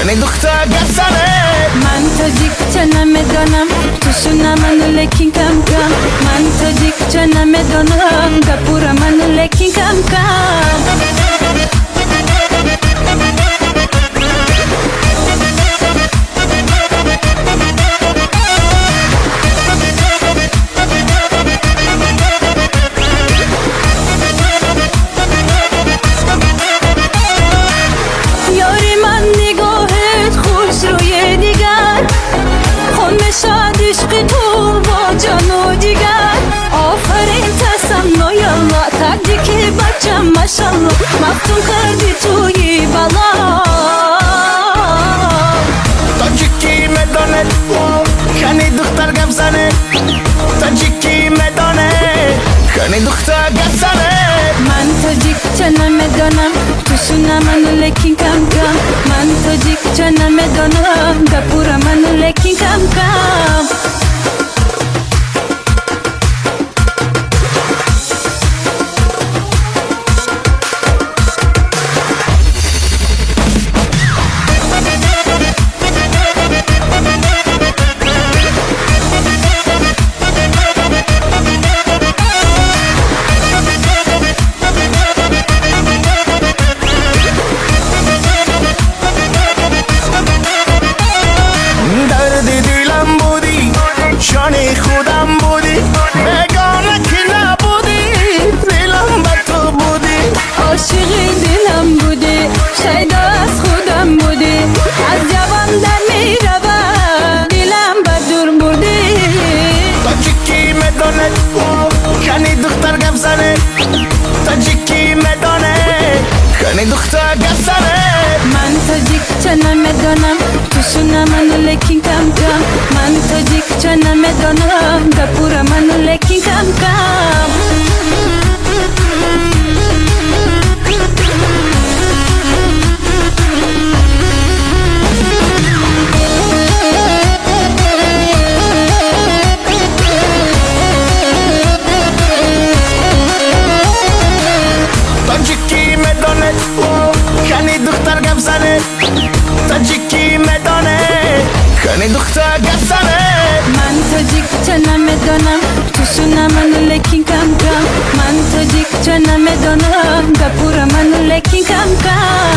کنی دختر گفتنه من تاجیکچه نمیدانم تو شونه منو لیکن کم کم من تاجیکچه نمیدانم گپور منو لیکن کم کم عشق تو با جان و جگر آفرین تسم نویالله تاجیکی بچم ماشالله مفتون کردی توی بالا تاجیکی میدانه کنی دختر گفزنه تاجیکی میدانه کنی دختر گفزنه من تاجیکچه نمیدانم تو شونه منو لیکن کم کم من تاجیکچه نمیدانم گپور منو لیکن کم کم شانی خودم بودی بگانه که نبودی دلم به تو بودی عاشقی دلم بودی شیدا از خودم بودی از جوان در میروم دلم به دور بودی تاجیکی میدانه کنی دختر گفزنه تاجیکی میدانه کنی دختر گفزنه من تاجیکچه نمیدانم تو شونه منو لیکن کم کم من تاجیکچه نمیدانم گپور منو لیکن کم کم تاجیکی میدانه کنی دختر گفزنه تاجیکی میدانه کنی دختر گفزنه من تاجیکچه نمیدانم تو شونه منو لیکن کم کم من تاجیکچه نمیدانم گپور منو لیکن کم کم